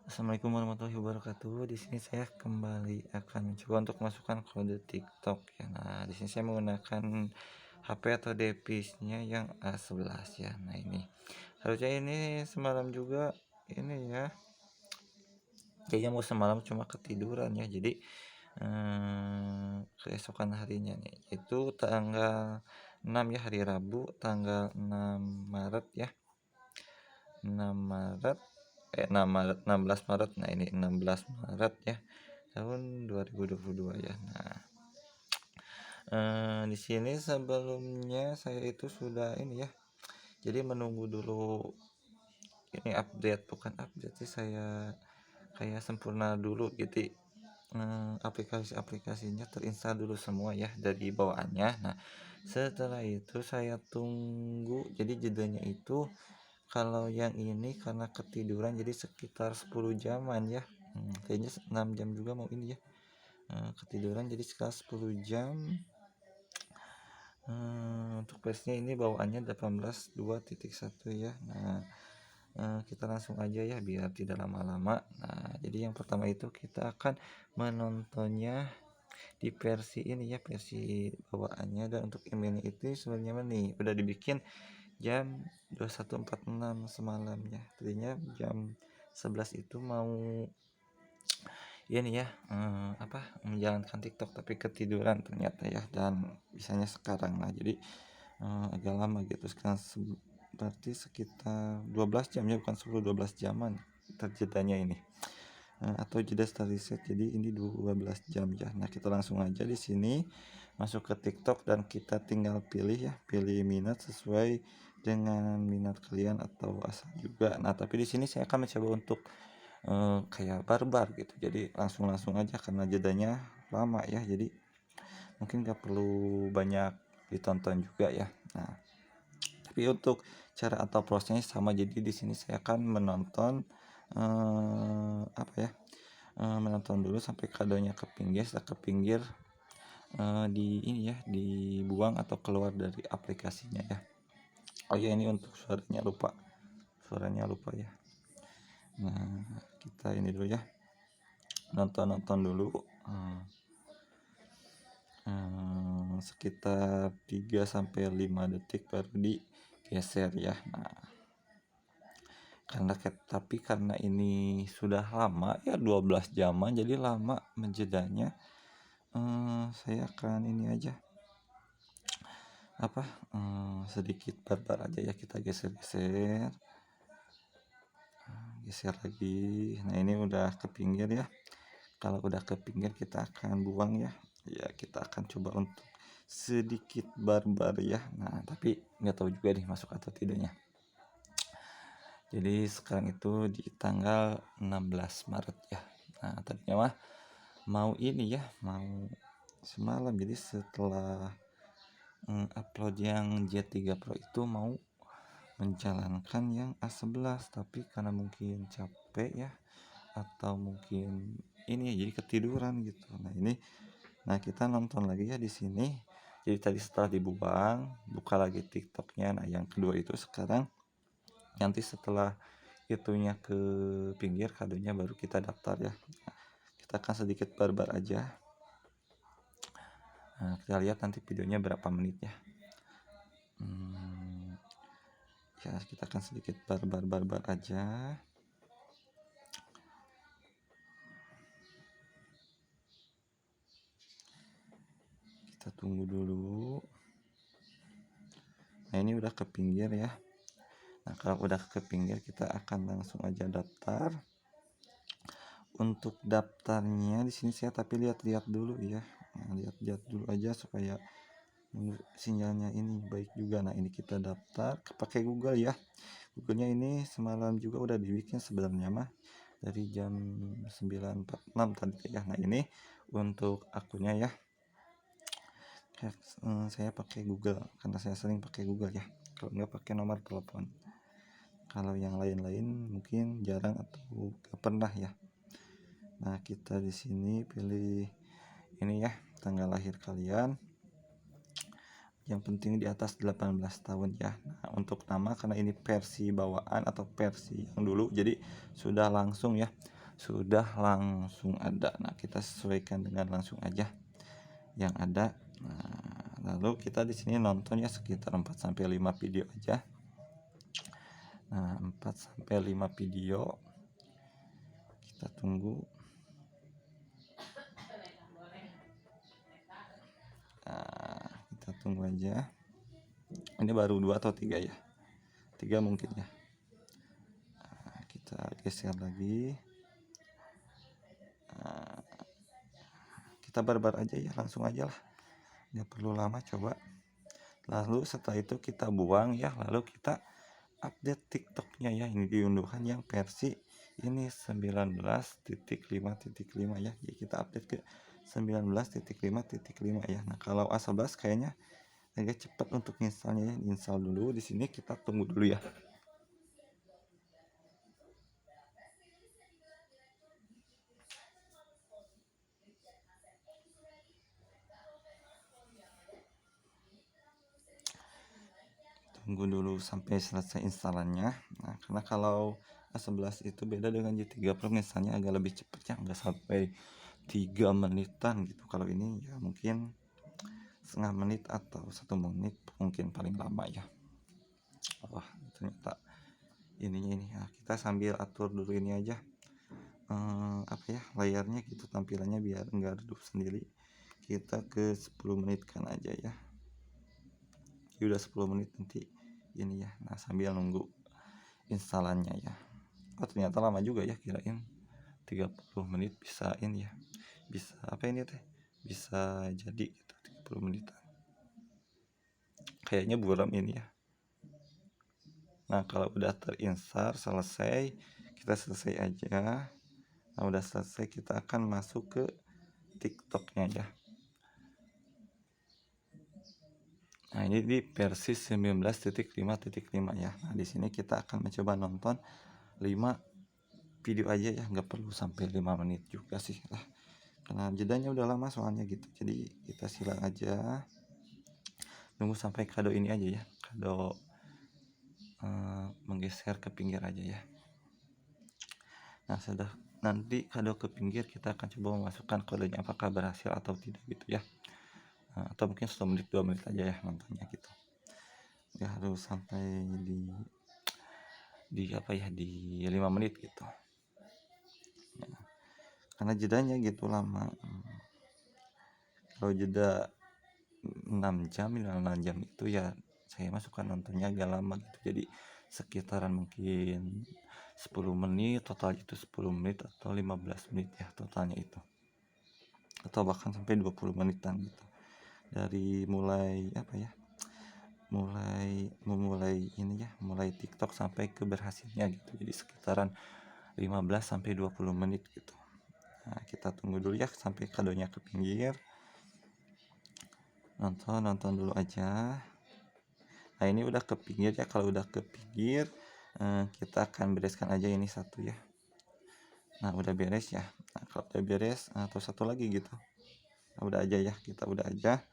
Assalamualaikum warahmatullahi wabarakatuh. Di sini saya kembali akan mencoba untuk masukkan kode TikTok ya. Nah, di sini saya menggunakan HP atau device-nya yang A11 ya. Nah, ini harusnya ini semalam juga ini ya. Kayaknya mau semalam cuma ketiduran ya. Jadi keesokan harinya nih itu tanggal 6 ya, hari Rabu tanggal 6 Maret ya. 6 Maret 6 Maret 16 Maret. Nah, ini 16 Maret ya tahun 2022 ya. Nah, di sini sebelumnya saya itu sudah ini ya, jadi menunggu dulu ini update, bukan update sih, saya kayak sempurna dulu gitu. Aplikasi-aplikasinya terinstall dulu semua ya dari bawaannya. Nah, setelah itu saya tunggu, jadi jedanya itu kalau yang ini karena ketiduran jadi sekitar 10 jaman ya. Kayaknya 6 jam juga mau ini ya. Ketiduran jadi sekitar 10 jam. Untuk versinya ini bawaannya 18.2.1 ya. Nah, kita langsung aja ya biar tidak lama-lama. Nah, jadi yang pertama itu kita akan menontonnya di versi ini ya, versi bawaannya. Dan untuk emailnya itu sebenarnya nih udah dibikin jam 21.46 semalamnya. Tadinya jam 11 itu mau ini ya, menjalankan TikTok tapi ketiduran ternyata ya, dan bisanya sekarang. Nah, jadi agak lama gitu sekarang, berarti sekitar 12 jam ya, bukan 10, 12 jaman terjedanya ini, atau jeda setelah riset, jadi ini 12 jam ya. Nah, kita langsung aja di sini masuk ke TikTok dan kita tinggal pilih ya, pilih minat sesuai dengan minat kalian atau asal juga. Nah, tapi di sini saya akan mencoba untuk kayak barbar gitu, jadi langsung aja karena jedanya lama ya, jadi mungkin gak perlu banyak ditonton juga ya. Nah, tapi untuk cara atau prosesnya sama, jadi di sini saya akan menonton menonton dulu sampai kadonya ke pinggir. Setelah ke pinggir, di ini ya, dibuang atau keluar dari aplikasinya ya. Oh ya, ini untuk suaranya lupa ya. Nah, kita ini dulu ya, nonton dulu sekitar 3-5 detik baru digeser ya. Nah, karena ini sudah lama ya, 12 jaman, jadi lama menjedanya. Saya akan ini aja sedikit barbar aja ya, kita geser lagi. Nah, ini udah ke pinggir ya. Kalau udah ke pinggir kita akan buang ya. Ya, kita akan coba untuk sedikit barbar ya. Nah, tapi nggak tahu juga nih masuk atau tidaknya. Jadi sekarang itu di tanggal 16 Maret ya. Nah, tadinya mah mau ini ya, mau semalam, jadi setelah upload yang Z3 Pro itu mau menjalankan yang A11, tapi karena mungkin capek ya, atau mungkin ini ya, jadi ketiduran gitu. Nah, kita nonton lagi ya di sini. Jadi tadi setelah dibuang, buka lagi TikToknya. Nah, yang kedua itu sekarang, nanti setelah itunya ke pinggir, kadonya baru kita daftar ya. Kita akan sedikit barbar aja. Nah, kita lihat nanti videonya berapa menit ya. Ya, kita akan sedikit barbar aja. Kita tunggu dulu. Nah, ini udah ke pinggir ya. Nah, kalau udah ke pinggir kita akan langsung aja daftar. Untuk daftarnya di sini saya tapi lihat-lihat dulu ya. Nah, lihat-lihat dulu aja supaya sinyalnya ini baik juga. Nah, ini kita daftar pakai Google ya. Google-nya ini semalam juga udah dibikin sebenarnya mah dari jam 9.46 tadi ya. Nah, ini untuk akunnya ya. Saya pakai Google karena saya sering pakai Google ya. Kalau nggak pakai nomor telepon. Kalau yang lain-lain mungkin jarang atau gak pernah ya. Nah, kita di sini pilih ini ya, tanggal lahir kalian. Yang penting di atas 18 tahun ya. Nah, untuk nama karena ini versi bawaan atau versi yang dulu, jadi sudah langsung ya sudah langsung ada. Nah, kita sesuaikan dengan langsung aja yang ada. Nah, lalu kita di sini nonton ya sekitar 4 sampai 5 video aja. Nah, 4 sampai 5 video. Kita tunggu. Nah, kita tunggu aja. Ini baru 2 atau 3 ya? 3 mungkin ya. Nah, kita geser lagi. Nah, kita barbar aja ya, langsung aja lah, nggak perlu lama. Coba lalu setelah itu kita buang ya, lalu kita update TikToknya ya. Ini diunduhan yang versi ini 19.5.5 ya, jadi kita update ke 19.5.5 ya. Nah, kalau A11 kayaknya agak cepat untuk installnya ya. Install dulu di sini, kita tunggu dulu ya. Tunggu dulu sampai selesai instalannya. Nah, karena kalau A11 itu beda dengan J3 Pro, misalnya agak lebih cepat ya, nggak sampai 3 menitan gitu. Kalau ini ya mungkin setengah menit atau 1 menit mungkin paling lama ya. Wah, ternyata ininya ini ya, kita sambil atur dulu ini aja, apa ya, layarnya gitu, tampilannya biar nggak redup sendiri. Kita ke 10 menit kan aja ya. Udah 10 menit nanti ini ya. Nah, sambil nunggu instalannya ya. Oh, ternyata lama juga ya, kirain 30 menit bisa ini ya, bisa apa ini teh, bisa jadi gitu 30 menitan. Kayaknya buram ini ya. Nah, kalau udah terinstall selesai, kita selesai aja. Nah, udah selesai, kita akan masuk ke TikToknya ya. Nah, ini di versi 19.5.5 ya. Nah, di sini kita akan mencoba nonton 5 video aja ya, nggak perlu sampai 5 menit juga sih lah, karena jedanya udah lama soalnya gitu. Jadi kita silang aja, nunggu sampai kado ini aja ya, kado menggeser ke pinggir aja ya. Nah, sudah nanti kado ke pinggir, kita akan coba memasukkan kodenya apakah berhasil atau tidak gitu ya. Atau mungkin 1 menit 2 menit aja ya nontonnya gitu, nggak harus sampai di apa ya, di 5 menit gitu ya, karena jedanya gitu lama. Kalau jeda 6 jam 6 jam itu ya, saya masukkan nontonnya agak lama gitu. Jadi sekitaran mungkin 10 menit total, itu 10 menit atau 15 menit ya totalnya itu, atau bahkan sampai 20 menitan gitu, dari mulai apa ya, mulai ini ya, mulai TikTok sampai ke berhasilnya gitu. Jadi sekitaran 15 sampai 20 menit gitu. Nah, kita tunggu dulu ya sampai kadonya ke pinggir. Nonton dulu aja. Nah, ini udah ke pinggir ya. Kalau udah ke pinggir, kita akan bereskan aja ini satu ya. Nah, udah beres ya. Nah, kalau udah beres atau satu lagi gitu, nah, udah aja ya, kita udah aja.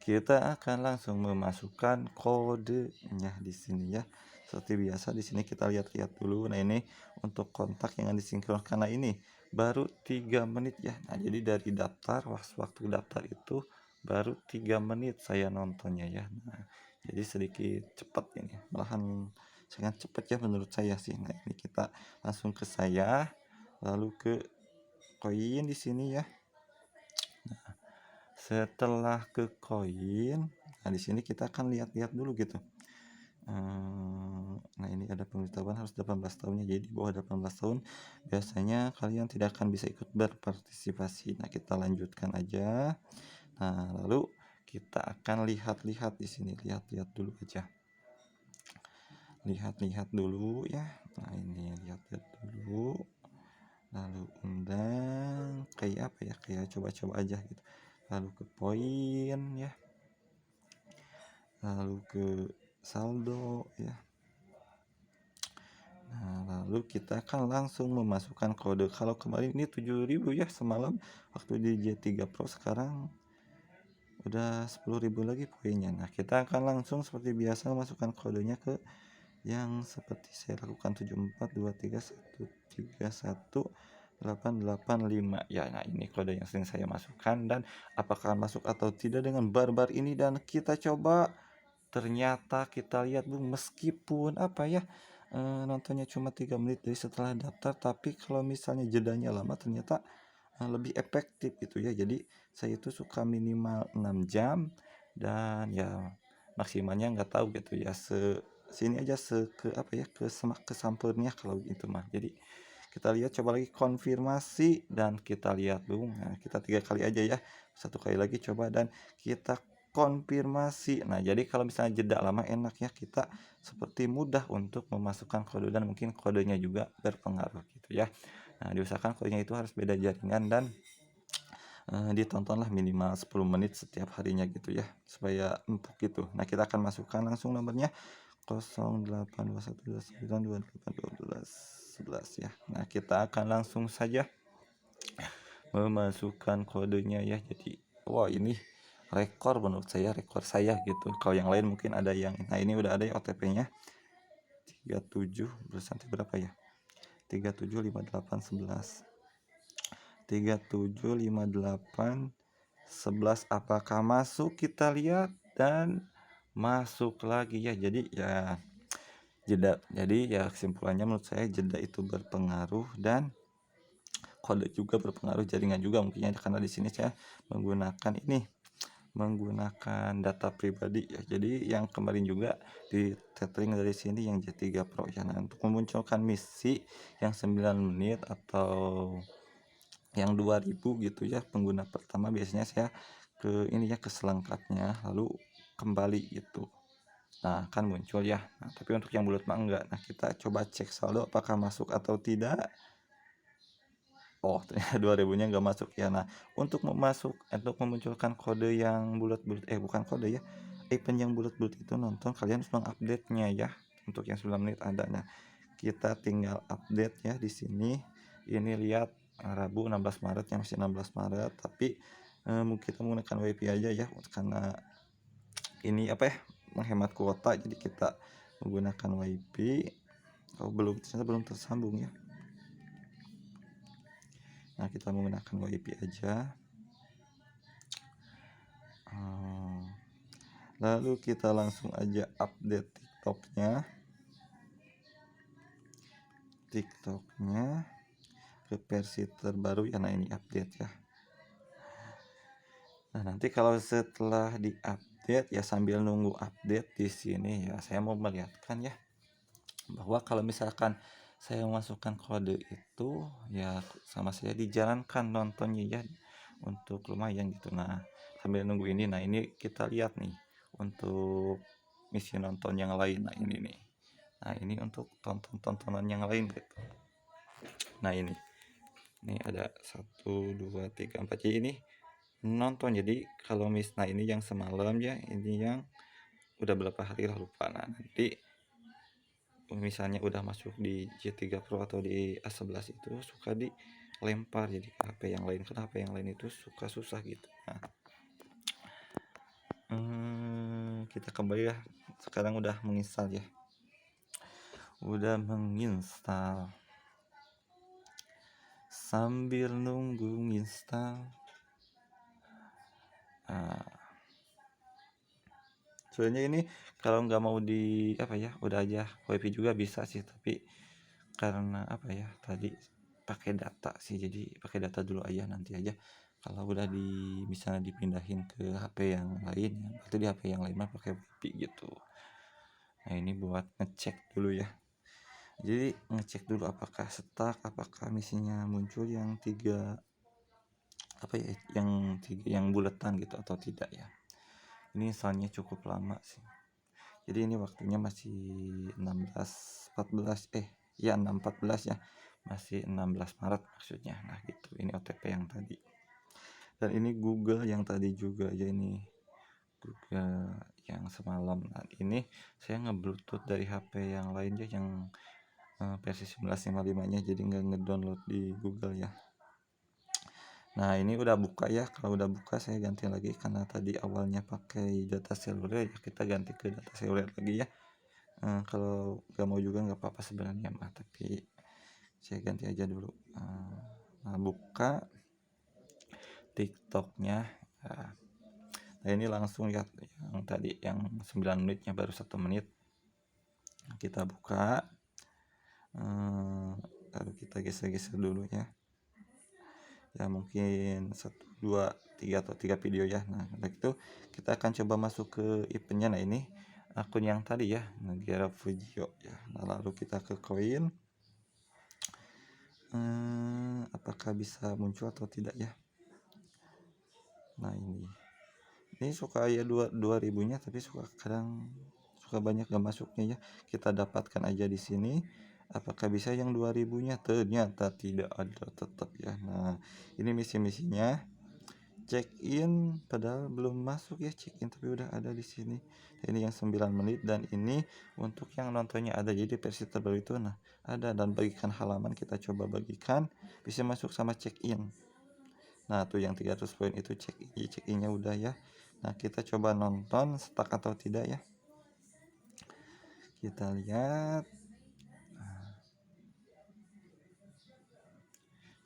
Kita akan langsung memasukkan kodenya di sini ya. Seperti biasa di sini kita lihat-lihat dulu. Nah, ini untuk kontak yang disinkron, karena ini baru 3 menit ya. Nah, jadi dari daftar, waktu daftar itu baru 3 menit saya nontonnya ya. Nah, jadi sedikit cepat ini, malahan sangat cepat ya menurut saya sih. Nah, ini kita langsung ke saya, lalu ke koin di sini ya. Nah, setelah ke koin, nah di sini kita akan lihat-lihat dulu gitu. Nah, ini ada pemberitahuan harus 18 tahunnya, jadi di bawah 18 tahun biasanya kalian tidak akan bisa ikut berpartisipasi. Nah, kita lanjutkan aja. Nah, lalu kita akan lihat-lihat di sini, lihat-lihat dulu aja, lihat-lihat dulu ya. Nah, ini lihat-lihat dulu, lalu undang kayak apa ya, kayak coba-coba aja gitu, lalu ke poin ya, lalu ke saldo ya. Nah, lalu kita akan langsung memasukkan kode. Kalau kemarin ini 7.000 ya semalam waktu di J3 Pro, sekarang udah 10.000 lagi poinnya. Nah, kita akan langsung seperti biasa memasukkan kodenya ke yang seperti saya lakukan, 7423131318. 885 ya. Nah, ini kode yang sering saya masukkan dan apakah masuk atau tidak dengan barbar ini, dan kita coba. Ternyata kita lihat meskipun apa ya, nontonnya cuma 3 menit dari setelah daftar, tapi kalau misalnya jedanya lama ternyata lebih efektif gitu ya. Jadi saya itu suka minimal 6 jam, dan ya maksimalnya nggak tahu gitu ya, sini aja, ke apa ya, ke sampurnya kalau gitu mah. Jadi kita lihat, coba lagi konfirmasi, dan kita lihat nah kita 3 kali aja ya, 1 kali lagi coba dan kita konfirmasi. Nah, jadi kalau misalnya jeda lama enak ya, kita seperti mudah untuk memasukkan kode, dan mungkin kodenya juga berpengaruh gitu ya. Nah, diusahakan kodenya itu harus beda jaringan, dan ditontonlah minimal 10 menit setiap harinya gitu ya, supaya empuk gitu. Nah, kita akan masukkan langsung nomornya 082129281211 ya. Nah, kita akan langsung saja memasukkan kodenya ya. Jadi wah, ini rekor menurut saya, rekor saya gitu. Kalau yang lain mungkin ada yang, nah ini udah ada ya OTP-nya 37 bersantai berapa ya, 375811 375811. Apakah masuk? Kita lihat, dan masuk lagi ya. Jadi ya jeda, jadi ya kesimpulannya menurut saya jeda itu berpengaruh, dan kode juga berpengaruh, jaringan juga mungkinnya, karena di sini saya menggunakan data pribadi ya. Jadi yang kemarin juga di tethering dari sini yang J3 Pro ya. Nah, untuk memunculkan misi yang 9 menit atau yang 2000 gitu ya, pengguna pertama biasanya saya ke ini ya, ke selengkapnya lalu kembali gitu. Nah, kan muncul ya. Nah, tapi untuk yang bulat mah enggak. Nah, kita coba cek saldo apakah masuk atau tidak. Oh, ternyata 2000-nya nggak masuk ya. Nah, untuk memunculkan kode yang bulat-bulat, bukan kode ya, event yang bulat-bulat itu, nonton kalian harus mengupdate-nya ya. Untuk yang 9 menit ada. Nah, kita tinggal update ya di sini. Ini lihat Rabu 16 Maret ya, masih 16 Maret, tapi kita menggunakan WiFi aja ya, karena ini apa ya, menghemat kuota, jadi kita menggunakan WiFi. Oh, ternyata belum tersambung ya. Nah, kita menggunakan WiFi aja. Lalu kita langsung aja update TikToknya ke versi terbaru ya. Nah, ini update ya. Nah, nanti kalau setelah diupdate ya, sambil nunggu update di sini ya, saya mau melihatkan ya, bahwa kalau misalkan saya memasukkan kode itu ya, sama saya dijalankan nontonnya ya, untuk lumayan gitu. Nah, sambil nunggu ini, nah ini kita lihat nih untuk misi nonton yang lain. Nah, ini nih, nah ini untuk tontonan yang lain gitu. Nah, ini ada 1 2 3 4, jadi ini nonton. Jadi kalau nah ini yang semalam ya, ini yang udah berapa hari lah lupa. Nah, nanti misalnya udah masuk di J3 Pro atau di A11 itu suka dilempar jadi ke HP yang lain, karena HP yang lain itu suka susah gitu. Nah, kita kembali ya, sekarang udah menginstal ya, udah menginstal. Sambil nunggu menginstal, soalnya ini kalau nggak mau di apa ya, udah aja WiFi juga bisa sih, tapi karena apa ya, tadi pakai data sih, jadi pakai data dulu aja, nanti aja kalau udah misalnya dipindahin ke HP yang lain ya, berarti di HP yang lain mah pakai WiFi gitu. Nah, ini buat ngecek dulu ya, jadi ngecek dulu apakah stuck, apakah misinya muncul yang 3 apa ya, yang buletan gitu atau tidak ya. Ini soalnya cukup lama sih, jadi ini waktunya masih 16.14 ya, 6.14 ya, masih 16 Maret maksudnya. Nah, gitu, ini OTP yang tadi, dan ini Google yang tadi juga ya, ini Google yang semalam. Nah, ini saya nge-bluetooth dari HP yang lain ya, yang versi 11.55 nya, jadi nggak ngedownload di Google ya. Nah, ini udah buka ya. Kalau udah buka saya ganti lagi, karena tadi awalnya pakai data seluler ya, kita ganti ke data seluler lagi ya. Kalau nggak mau juga nggak apa-apa sebenarnya mah, tapi saya ganti aja dulu. Nah, buka TikToknya. Nah, ini langsung ya, yang tadi yang 9 menitnya baru 1 menit. Kita buka, lalu kita geser-geser dulu ya. Ya mungkin 1, 2, 3 atau 3 video ya. Nah, udah gitu kita akan coba masuk ke eventnya. Nah, ini akun yang tadi ya, Nagara Fujio ya. Nah, lalu kita ke koin. Apakah bisa muncul atau tidak ya? Nah, ini suka ya 2000-nya, tapi suka banyak gak masuknya ya. Kita dapatkan aja di sini. Apakah bisa yang 2000-nya? Ternyata tidak ada tetap ya. Nah, ini misi-misinya. Check in padahal belum masuk ya, check in tapi udah ada di sini. Ini yang 9 menit, dan ini untuk yang nontonnya ada, jadi versi terbaru itu nah ada. Dan bagikan halaman, kita coba bagikan, bisa masuk sama check in. Nah, tuh yang 300 poin itu check innya udah ya. Nah, kita coba nonton stuck atau tidak ya. Kita lihat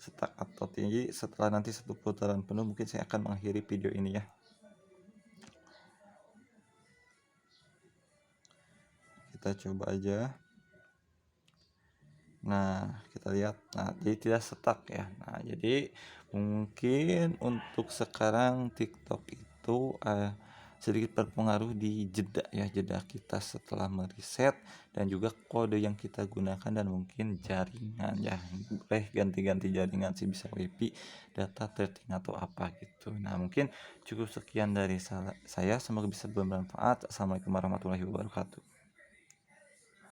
stuck atau tinggi. Setelah nanti 1 putaran penuh mungkin saya akan mengakhiri video ini ya. Kita coba aja. Nah, kita lihat. Nah, jadi tidak stuck ya. Nah, jadi mungkin untuk sekarang TikTok itu sedikit berpengaruh di jeda kita setelah mereset, dan juga kode yang kita gunakan, dan mungkin jaringan ya. Ganti-ganti jaringan sih, bisa WiFi, data threading atau apa gitu. Nah, mungkin cukup sekian dari saya. Semoga bisa bermanfaat. Assalamualaikum warahmatullahi wabarakatuh.